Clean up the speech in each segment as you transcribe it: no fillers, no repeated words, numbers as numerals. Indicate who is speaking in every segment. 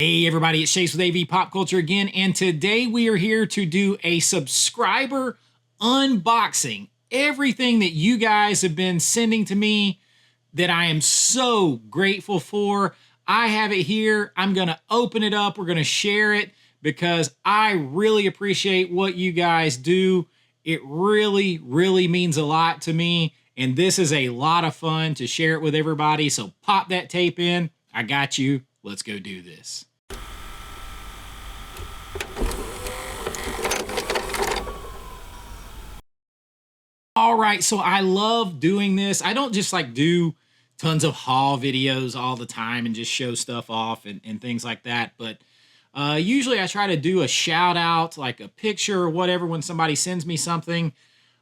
Speaker 1: Hey everybody, it's Chase with AV Pop Culture again, and today we are here to do a subscriber unboxing. Everything that you guys have been sending to me that I am so grateful for. I have it here. I'm going to open it up. We're going to share it because I really appreciate what you guys do. It really, really means a lot to me, and this is a lot of fun to share it with everybody. So pop that tape in. I got you. Let's go do this. All right, so I love doing this. I don't just like do tons of haul videos all the time and just show stuff off and things like that. But usually I try to do a shout out, like a picture or whatever when somebody sends me something.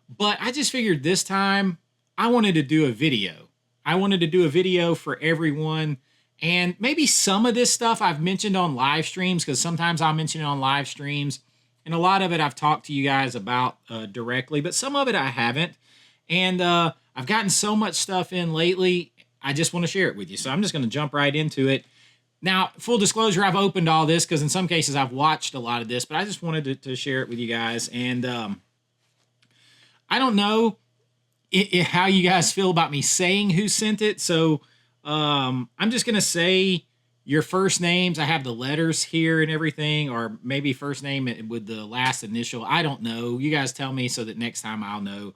Speaker 1: But I just figured this time I wanted to do a video. I wanted to do a video for everyone. And maybe some of this stuff I've mentioned on live streams, because sometimes I'll mention it on live streams. And a lot of it I've talked to you guys about directly, but some of it I haven't. And I've gotten so much stuff in lately, I just want to share it with you. So I'm just going to jump right into it. Now, full disclosure, I've opened all this because in some cases I've watched a lot of this, but I just wanted to share it with you guys. And I don't know how you guys feel about me saying who sent it. So I'm just going to say your first names. I have the letters here and everything, or maybe first name with the last initial. I don't know. You guys tell me so that next time I'll know.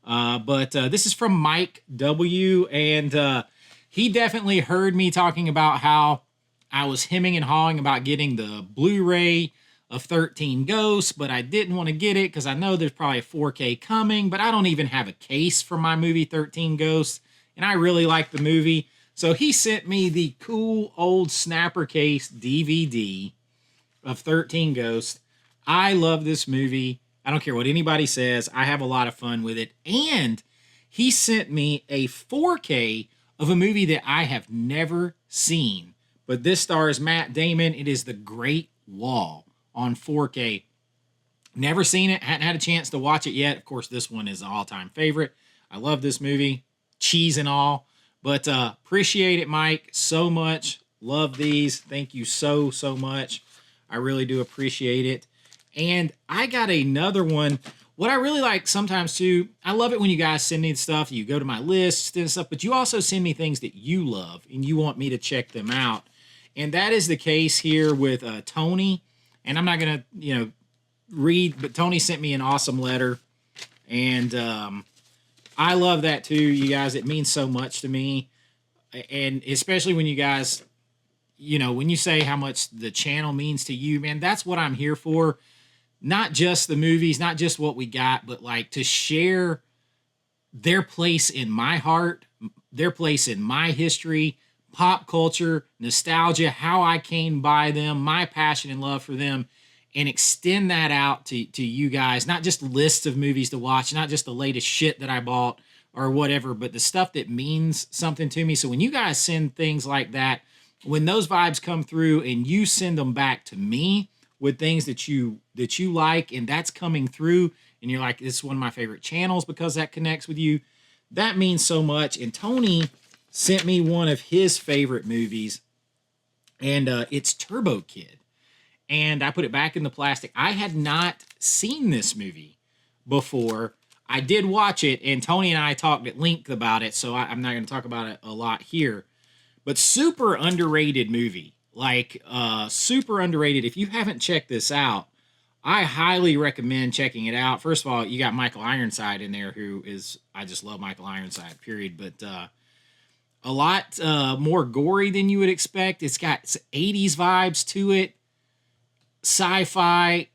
Speaker 1: But this is from Mike W. And he definitely heard me talking about how I was hemming and hawing about getting the Blu-ray of 13 Ghosts, but I didn't want to get it because I know there's probably a 4K coming, but I don't even have a case for my movie 13 Ghosts, and I really like the movie. So he sent me the cool old snapper case DVD of 13 Ghosts. I love this movie. I don't care what anybody says. I have a lot of fun with it. And he sent me a 4K of a movie that I have never seen. But this stars Matt Damon. It is The Great Wall on 4K. Never seen it. Hadn't had a chance to watch it yet. Of course, this one is an all-time favorite. I love this movie. Cheese and all. But appreciate it, Mike, so much. Love these. Thank you so, so much. I really do appreciate it. And I got another one. What I really like sometimes, too, I love it when you guys send me stuff. You go to my list and stuff, but you also send me things that you love, and you want me to check them out. And that is the case here with Tony. And I'm not going to, read, but Tony sent me an awesome letter. And I love that too, you guys. It means so much to me. And especially when you guys, when you say how much the channel means to you, man, that's what I'm here for. Not just the movies, not just what we got, but like to share their place in my heart, their place in my history, pop culture, nostalgia, how I came by them, my passion and love for them, and extend that out to you guys. Not just lists of movies to watch, not just the latest shit that I bought or whatever, but the stuff that means something to me. So when you guys send things like that, when those vibes come through and you send them back to me with things that you like, and that's coming through, and you're like, this is one of my favorite channels because that connects with you, that means so much. And Tony sent me one of his favorite movies, and it's Turbo Kid. And I put it back in the plastic. I had not seen this movie before. I did watch it, and Tony and I talked at length about it, so I'm not going to talk about it a lot here. But super underrated movie. Like, super underrated. If you haven't checked this out, I highly recommend checking it out. First of all, you got Michael Ironside in there, who is, I just love Michael Ironside, period. But a lot more gory than you would expect. It's got 80s vibes to it. Sci-fi.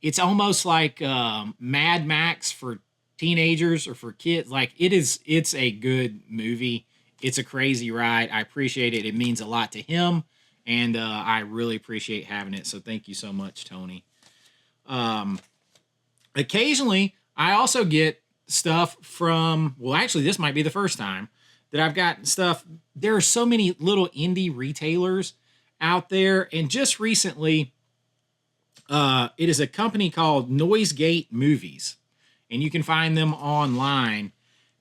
Speaker 1: It's almost like Mad Max for teenagers or for kids. Like, it's a good movie. It's a crazy ride. I appreciate it. It means a lot to him, and I really appreciate having it. So thank you so much, Tony. Occasionally, I also get stuff from, well, actually, this might be the first time that I've gotten stuff. There are so many little indie retailers out there, and just recently, it is a company called Noisegate Movies, and you can find them online.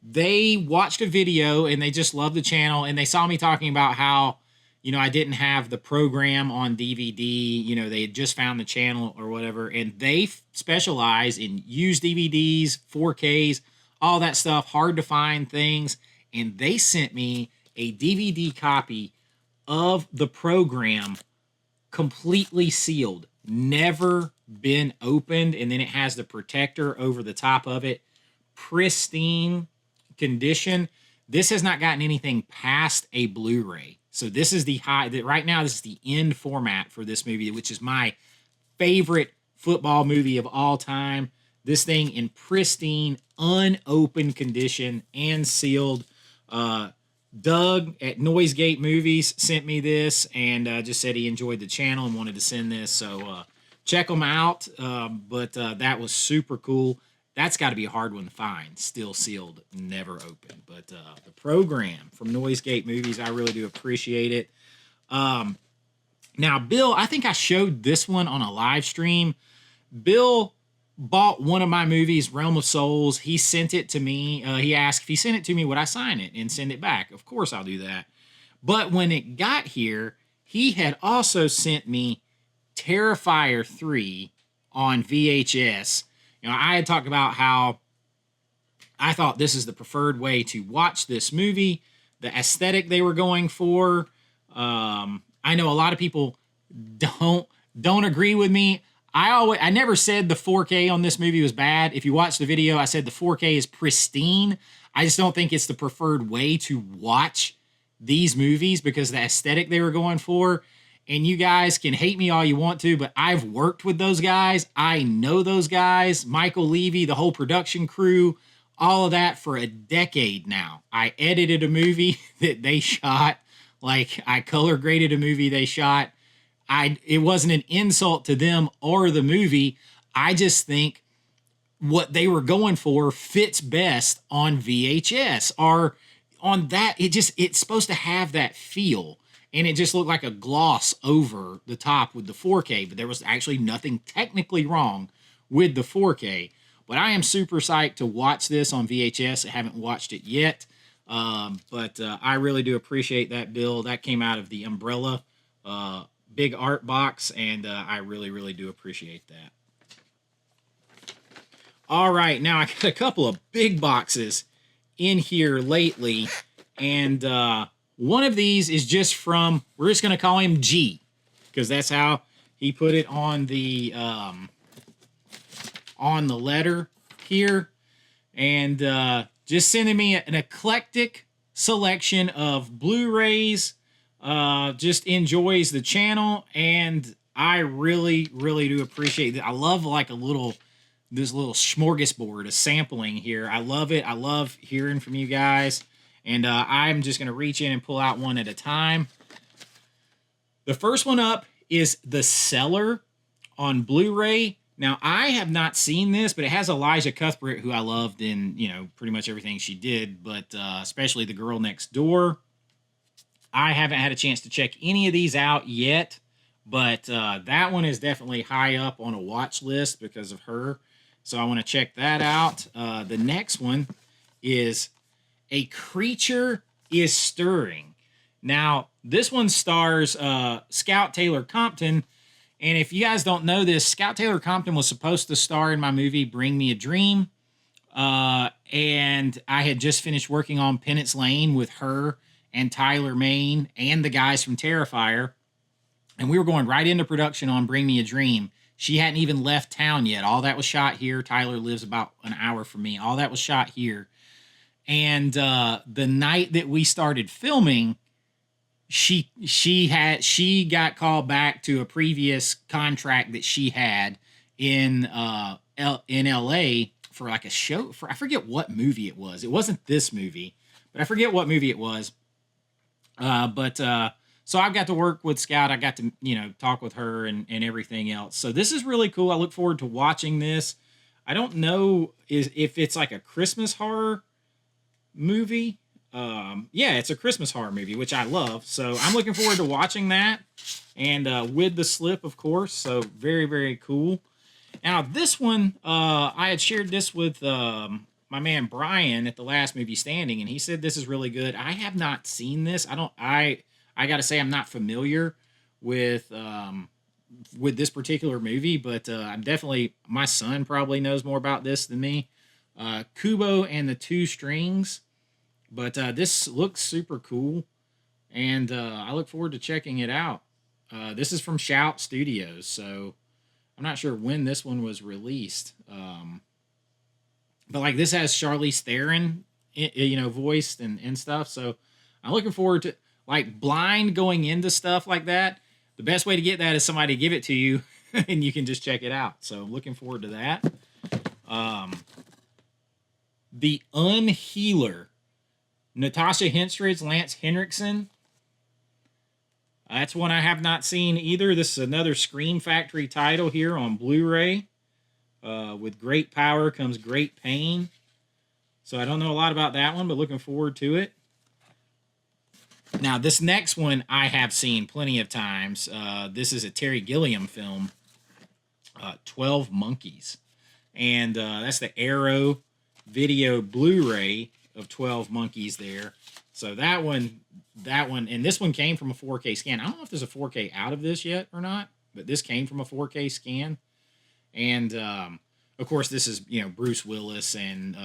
Speaker 1: They watched a video and they just loved the channel, and they saw me talking about how I didn't have the program on DVD. They had just found the channel or whatever, and they specialize in used DVDs, 4Ks, all that stuff, hard to find things. And they sent me a DVD copy of the program, completely sealed, never been opened, and then it has the protector over the top of it, pristine condition. This has not gotten anything past a Blu-ray. So this is right now this is the end format for this movie, which is my favorite football movie of all time. This thing in pristine, unopened condition and sealed. Doug at Noisegate Movies sent me this and just said he enjoyed the channel and wanted to send this. So check them out. But that was super cool. That's got to be a hard one to find. Still sealed, never opened. But the program from Noisegate Movies, I really do appreciate it. Now, Bill, I think I showed this one on a live stream. Bill bought one of my movies, Realm of Souls. He sent it to me. He asked if he sent it to me, would I sign it and send it back? Of course I'll do that. But when it got here, he had also sent me Terrifier 3 on VHS. I had talked about how I thought this is the preferred way to watch this movie, the aesthetic they were going for. I know a lot of people don't agree with me. I never said the 4K on this movie was bad. If you watch the video, I said the 4K is pristine. I just don't think it's the preferred way to watch these movies because the aesthetic they were going for. And you guys can hate me all you want to, but I've worked with those guys. I know those guys, Michael Levy, the whole production crew, all of that for a decade now. I edited a movie that they shot. I color graded a movie they shot. It wasn't an insult to them or the movie. I just think what they were going for fits best on VHS or on that. It's supposed to have that feel. And it just looked like a gloss over the top with the 4K, but there was actually nothing technically wrong with the 4K. But I am super psyched to watch this on VHS. I haven't watched it yet, but I really do appreciate that, Bill. That came out of the Umbrella big art box, and I really, really do appreciate that. All right, now I got a couple of big boxes in here lately, and one of these is just from, we're just going to call him G, because that's how he put it on the letter here. And just sending me an eclectic selection of Blu-rays. Just enjoys the channel, and I really, really do appreciate it. I love this little smorgasbord of sampling here. I love it. I love hearing from you guys. And I'm just going to reach in and pull out one at a time. The first one up is The Cellar on Blu-ray. Now, I have not seen this, but it has Elijah Cuthbert, who I loved in, pretty much everything she did, but especially The Girl Next Door. I haven't had a chance to check any of these out yet, but that one is definitely high up on a watch list because of her. So I want to check that out. The next one is A Creature is Stirring. Now, this one stars Scout Taylor Compton. And if you guys don't know this, Scout Taylor Compton was supposed to star in my movie Bring Me a Dream. And I had just finished working on Penance Lane with her and Tyler Main and the guys from Terrifier. And we were going right into production on Bring Me a Dream. She hadn't even left town yet. All that was shot here. Tyler lives about an hour from me. All that was shot here. And the night that we started filming, she got called back to a previous contract that she had in LA for like a show for, I forget what movie it was. It wasn't this movie, but I forget what movie it was. So I've got to work with Scout. I got to, talk with her and everything else. So this is really cool. I look forward to watching this. I don't know if it's like a Christmas horror movie. Yeah, it's a Christmas horror movie, which I love. So I'm looking forward to watching that. And with the slip, of course. So very, very cool. Now, this one, I had shared this with my man Brian at the last movie standing, and he said this is really good. I have not seen this. I I got to say I'm not familiar with this particular movie, but I'm definitely, my son probably knows more about this than me. Kubo and the Two Strings, but this looks super cool, and I look forward to checking it out. This is from Shout Studios, so I'm not sure when this one was released. But like this has Charlize Theron, voiced and stuff. So I'm looking forward to like blind going into stuff like that. The best way to get that is somebody to give it to you, and you can just check it out. So looking forward to that. The Unhealer, Natasha Henstridge, Lance Henriksen. That's one I have not seen either. This is another Scream Factory title here on Blu-ray. With great power comes great pain. So I don't know a lot about that one, but looking forward to it. Now, this next one I have seen plenty of times. This is a Terry Gilliam film, 12 Monkeys. And that's the Arrow video Blu-ray of 12 Monkeys there. So that one, and this one came from a 4K scan. I don't know if there's a 4K out of this yet or not, but this came from a 4K scan. And, of course, this is, Bruce Willis and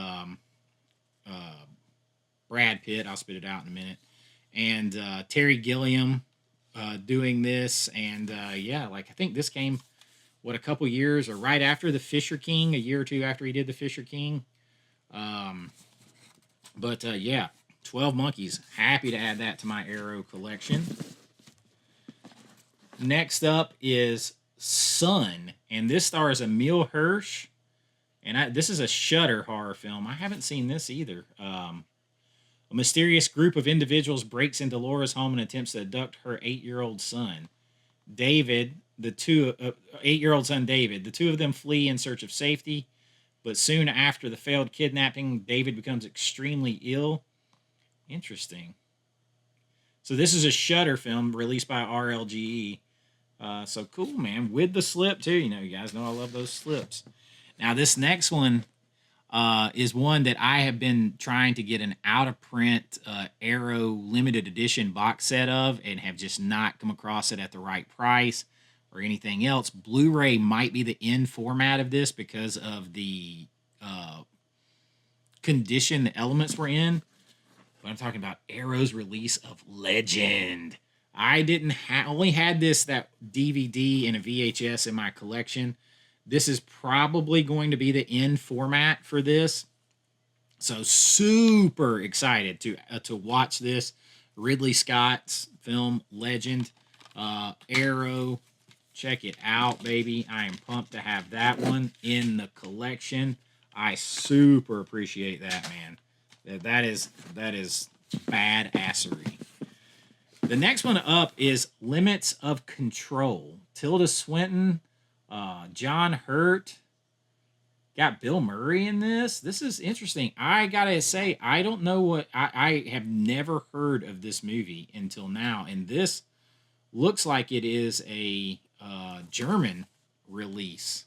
Speaker 1: Brad Pitt. I'll spit it out in a minute. And Terry Gilliam doing this. And, I think this came, a couple years or right after The Fisher King, a year or two after he did The Fisher King. 12 Monkeys. Happy to add that to my Arrow collection. Next up is Sun, and this stars Emile Hirsch. And this is a Shudder horror film. I haven't seen this either. A mysterious group of individuals breaks into Laura's home and attempts to abduct her 8-year-old son. David, 8-year-old son David. The two of them flee in search of safety, but soon after the failed kidnapping, David becomes extremely ill. Interesting. So this is a Shudder film released by RLGE. So cool, man. With the slip, too. You guys know I love those slips. Now, this next one is one that I have been trying to get an out-of-print Arrow limited edition box set of and have just not come across it at the right price or anything else. Blu-ray might be the end format of this because of the condition the elements were in. But I'm talking about Arrow's release of Legend. I only had that DVD and a VHS in my collection. This is probably going to be the end format for this. So super excited to watch this. Ridley Scott's film Legend. Arrow. Check it out, baby. I am pumped to have that one in the collection. I super appreciate that, man. That is badassery. The next one up is Limits of Control. Tilda Swinton, John Hurt. Got Bill Murray in this. This is interesting. I gotta say, I don't know what... I have never heard of this movie until now. And this looks like it is a German release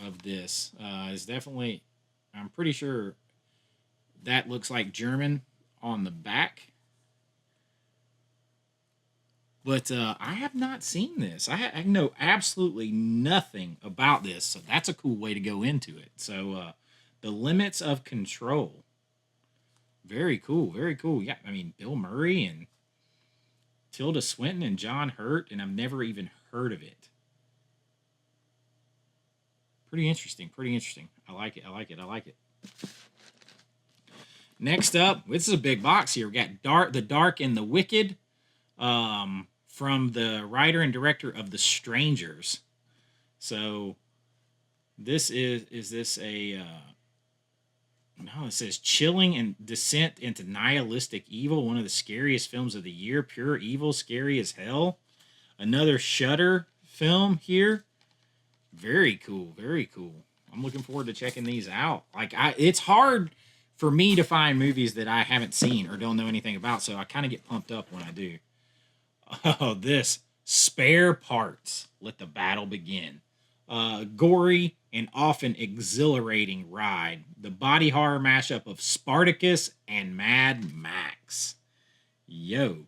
Speaker 1: of this. It's definitely... I'm pretty sure that looks like German on the back. But I have not seen this. I know absolutely nothing about this, so that's a cool way to go into it. So, The Limits of Control. Very cool, very cool. Yeah, I mean, Bill Murray and Tilda Swinton and John Hurt, and I've never even heard of it. Pretty interesting, pretty interesting. I like it, I like it, I like it. Next up, this is a big box here. We got The Dark and the Wicked. From the writer and director of The Strangers. So this is this a no, it says chilling and descent into nihilistic evil, one of the scariest films of the year, pure evil, scary as hell. Another Shudder film here. Very cool, very cool. I'm looking forward to checking these out. It's hard for me to find movies that I haven't seen or don't know anything about, so I kind of get pumped up when I do. Oh, this Spare Parts. Let the battle begin. Gory and often exhilarating ride. The body horror mashup of Spartacus and Mad Max. Yo,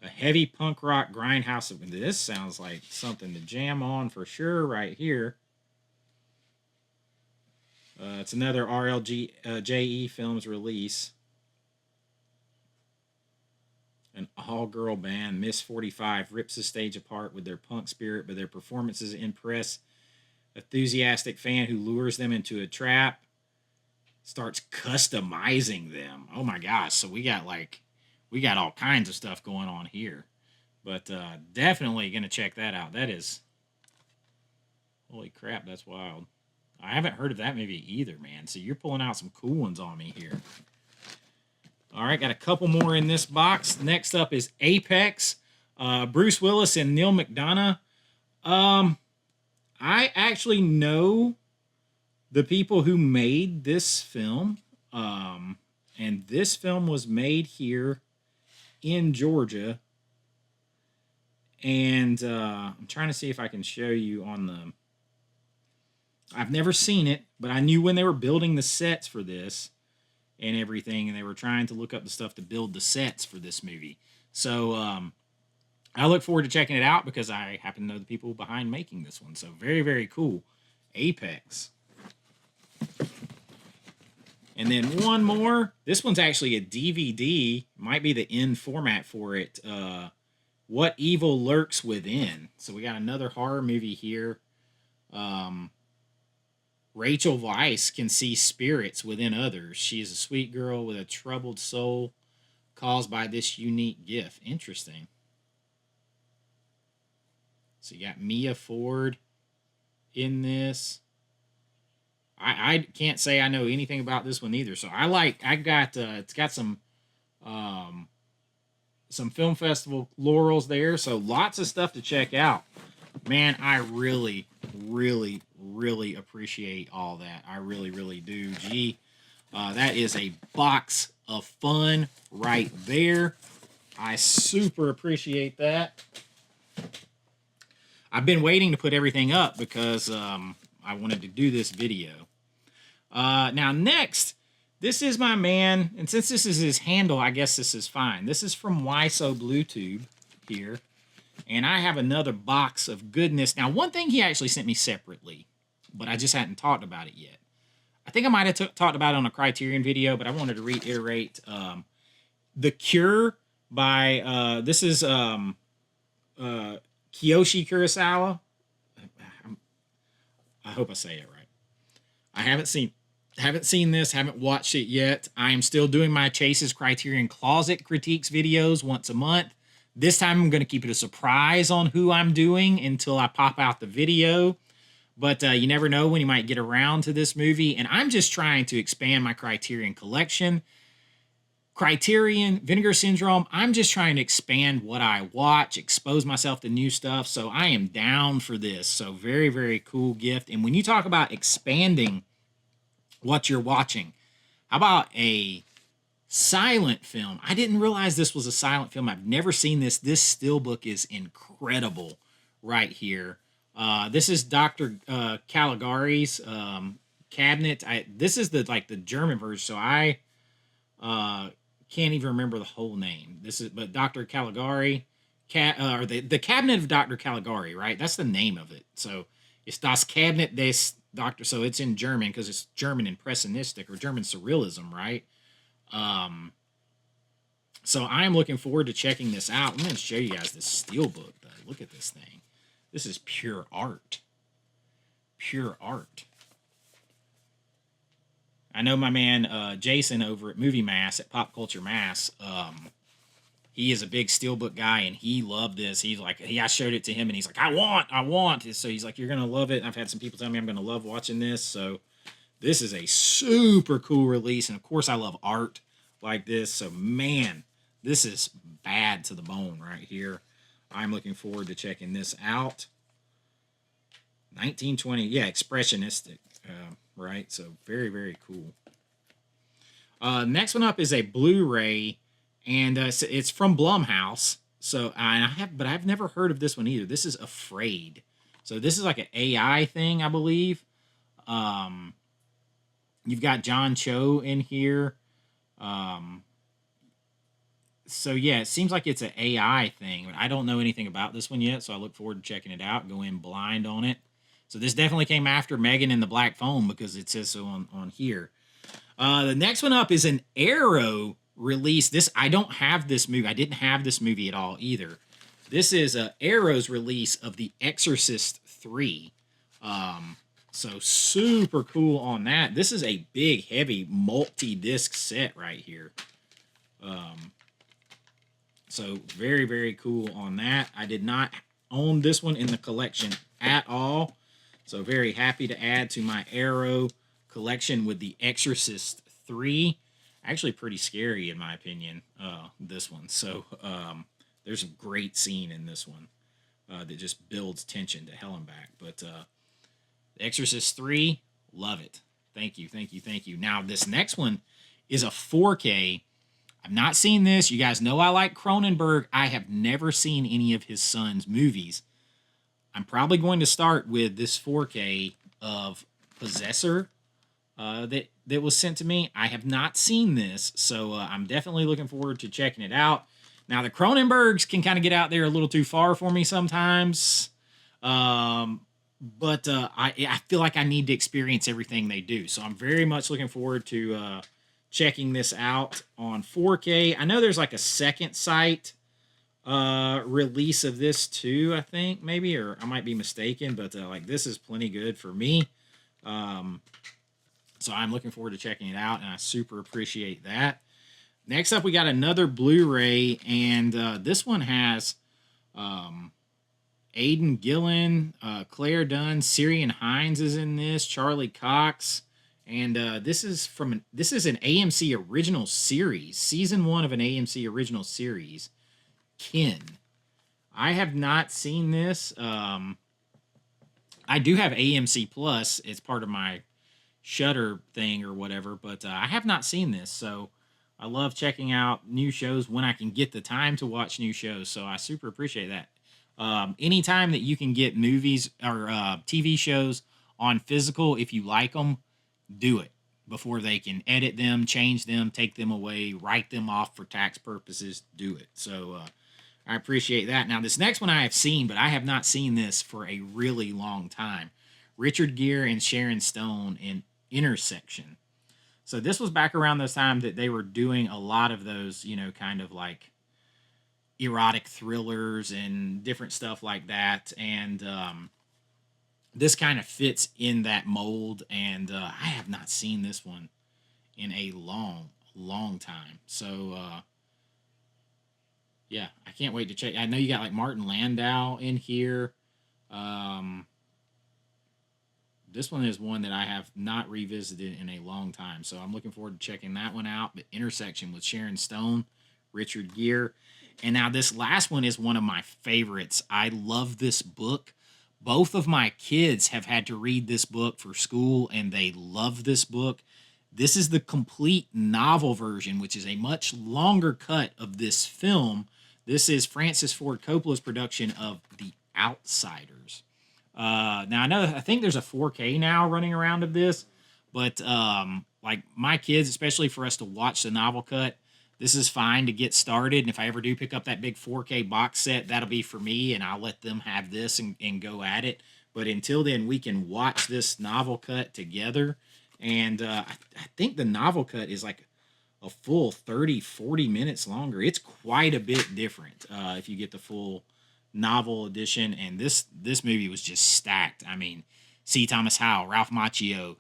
Speaker 1: A heavy punk rock grindhouse. This sounds like something to jam on for sure right here. It's another RLJE Films release. An all-girl band, Miss 45, rips the stage apart with their punk spirit, but their performances impress enthusiastic fan who lures them into a trap, starts customizing them. Oh my gosh, so we got all kinds of stuff going on here. But definitely going to check that out. That is, holy crap, that's wild. I haven't heard of that movie either, man. So you're pulling out some cool ones on me here. All right, got a couple more in this box. Next up is Apex. Bruce Willis and Neil McDonough. I actually know the people who made this film. And this film was made here in Georgia. And I'm trying to see if I can show you on the... I've never seen it, but I knew when they were building the sets for this and everything, and they were trying to look up the stuff to build the sets for this movie. So I look forward to checking it out because I happen to know the people behind making this one. So very, very cool. Apex. And then one more. This one's actually a DVD. Might be the end format for it. What Evil Lurks Within. So we got another horror movie here. Rachel Weisz can see spirits within others. She is a sweet girl with a troubled soul caused by this unique gift. Interesting. So you got Mia Ford in this. I can't say I know anything about this one either. So it's got some film festival laurels there. So lots of stuff to check out. Man, I really, really, really appreciate all that. I really, really do. Gee, that is a box of fun right there. I super appreciate that. I've been waiting to put everything up because I wanted to do this video. Now, next, this is my man, and since this is his handle, I guess this is fine. This is from Wiso Bluetooth here. And I have another box of goodness. Now, one thing he actually sent me separately, but I just hadn't talked about it yet. I think I might have talked about it on a Criterion video, but I wanted to reiterate The Cure by, this is Kiyoshi Kurosawa. I hope I say it right. I haven't seen this, haven't watched it yet. I am still doing my Chase's Criterion Closet critiques videos once a month. This time I'm going to keep it a surprise on who I'm doing until I pop out the video. But you never know when you might get around to this movie. And I'm just trying to expand my Criterion collection. Criterion, Vinegar Syndrome, I'm just trying to expand what I watch, expose myself to new stuff. So I am down for this. So very, very cool gift. And when you talk about expanding what you're watching, how about a silent film? I didn't realize this was a silent film. I've never seen this. This steelbook is incredible right here. This is Dr. Caligari's cabinet. This is the German version, so I can't even remember the whole name. But Dr. Caligari, or the Cabinet of Dr. Caligari, right? That's the name of it. So it's Das Cabinet des Dr. So it's in German because it's German impressionistic or German surrealism, right? So I'm looking forward to checking this out. I'm going to show you guys this steelbook, though. Look at this thing. This is pure art. Pure art. I know my man Jason over at Movie Mass, at Pop Culture Mass, he is a big steelbook guy, and he loved this. He's like, I showed it to him, and he's like, I want. So he's like, you're going to love it. I've had some people tell me I'm going to love watching this. So this is a super cool release, and of course I love art like this. So man, this is bad to the bone right here. I'm looking forward to checking this out. 1920, yeah, expressionistic, right? So very, very cool. Next one up is a Blu-ray, and it's from Blumhouse. So I've never heard of this one either. This is Afraid. So this is like an AI thing, I believe. You've got John Cho in here. So yeah, it seems like it's an AI thing. I don't know anything about this one yet, so I look forward to checking it out. Go in blind on it. So this definitely came after Megan and the Black Phone because it says so on here. The next one up is an Arrow release. This I don't have this movie. I didn't have this movie at all either. This is Arrow's release of The Exorcist 3. So super cool on that. This is a big, heavy, multi-disc set right here. So very, very cool on that. I did not own this one in the collection at all. So very happy to add to my Arrow collection with The Exorcist 3. Actually pretty scary in my opinion, this one. So there's a great scene in this one that just builds tension to hell and back. But The Exorcist 3, love it. Thank you, thank you, thank you. Now this next one is a 4K. I've not seen this. You guys know I like Cronenberg. I have never seen any of his son's movies. I'm probably going to start with this 4K of Possessor that was sent to me. I have not seen this, so I'm definitely looking forward to checking it out. Now, the Cronenbergs can kind of get out there a little too far for me sometimes, but I feel like I need to experience everything they do. So I'm very much looking forward to checking this out on 4K. I know there's like a second site release of this too, I think maybe, or I might be mistaken, but like this is plenty good for me. So I'm looking forward to checking it out, and I super appreciate that. Next up, we got another Blu-ray, and this one has Aidan Gillen, Claire Dunn, Syrian Hines is in this, Charlie Cox, and this is an AMC original series, season 1 of an AMC original series, Kin. I have not seen this. I do have AMC Plus. It's part of my Shudder thing or whatever, but I have not seen this, so I love checking out new shows when I can get the time to watch new shows, so I super appreciate that. Anytime that you can get movies or TV shows on physical, if you like them, do it before they can edit them, change them, take them away, write them off for tax purposes. Do it. So I appreciate that. Now, this next one I have seen, but I have not seen this for a really long time. Richard Gere and Sharon Stone in Intersection. So this was back around this time that they were doing a lot of those, you know, kind of like erotic thrillers and different stuff like that. And this kind of fits in that mold. And I have not seen this one in a long, long time. So, yeah, I can't wait to check. I know you got like Martin Landau in here. This one is one that I have not revisited in a long time, so I'm looking forward to checking that one out. The Intersection with Sharon Stone, Richard Gere. And now this last one is one of my favorites. I love this book. Both of my kids have had to read this book for school, and they love this book. This is the complete novel version, which is a much longer cut of this film. This is Francis Ford Coppola's production of The Outsiders. Now I think there's a 4K now running around of this, but like my kids, especially for us to watch the novel cut, this is fine to get started. And if I ever do pick up that big 4K box set, that'll be for me, and I'll let them have this and go at it. But until then, we can watch this novel cut together. And I think the novel cut is like a full 30-40 minutes longer. It's quite a bit different if you get the full novel edition, and this movie was just stacked. I mean, C. Thomas Howell, Ralph Macchio,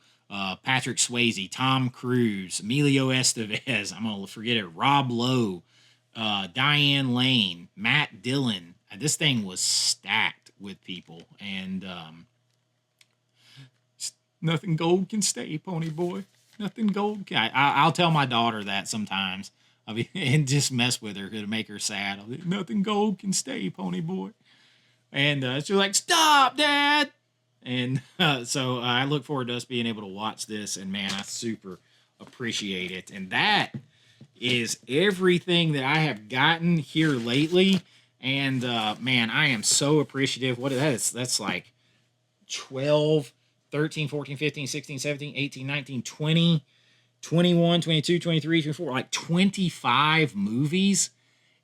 Speaker 1: Patrick Swayze, Tom Cruise, Emilio Estevez, I'm gonna forget it, Rob Lowe, Diane Lane, Matt Dillon. This thing was stacked with people, and nothing gold can stay, pony boy. Nothing gold can. I'll tell my daughter that sometimes. I mean, and just mess with her to make her sad. I'll be, nothing gold can stay, pony boy. And she's like, stop, Dad. And so I look forward to us being able to watch this. And, man, I super appreciate it. And that is everything that I have gotten here lately. And, man, I am so appreciative. What that is, that's like 12, 13, 14, 15, 16, 17, 18, 19, 20, 21, 22, 23, 24, like 25 movies.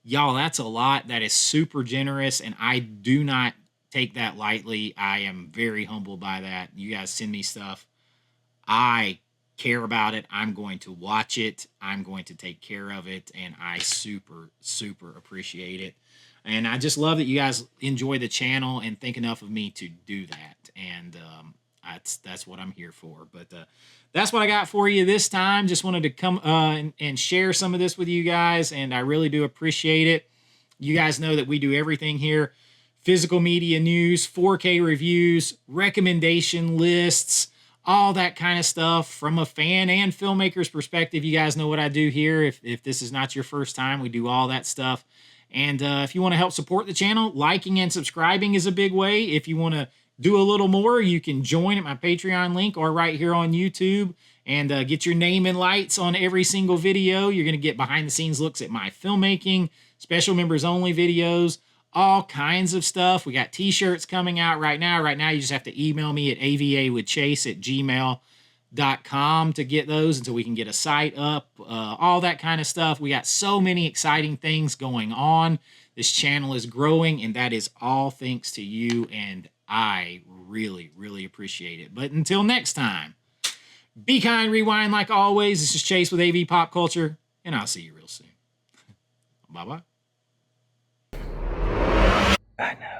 Speaker 1: Y'all, that's a lot. That is super generous, and I do not take that lightly. I am very humbled by that. You guys send me stuff. I care about it. I'm going to watch it. I'm going to take care of it, and I super, super appreciate it. And I just love that you guys enjoy the channel and think enough of me to do that. And that's what I'm here for. But that's what I got for you this time. Just wanted to come and share some of this with you guys, and I really do appreciate it. You guys know that we do everything here: physical media news, 4K reviews, recommendation lists, all that kind of stuff from a fan and filmmaker's perspective. You guys know what I do here. If this is not your first time, we do all that stuff. And if you want to help support the channel, liking and subscribing is a big way. If you want to do a little more, you can join at my Patreon link or right here on YouTube and get your name in lights on every single video. You're going to get behind the scenes looks at my filmmaking, special members only videos, all kinds of stuff. We got t-shirts coming out right now. Right now, you just have to email me at avawithchase@gmail.com to get those until we can get a site up, all that kind of stuff. We got so many exciting things going on. This channel is growing, and that is all thanks to you, and I really, really appreciate it. But until next time, be kind, rewind like always. This is Chase with AV Pop Culture, and I'll see you real soon. Bye-bye. I know.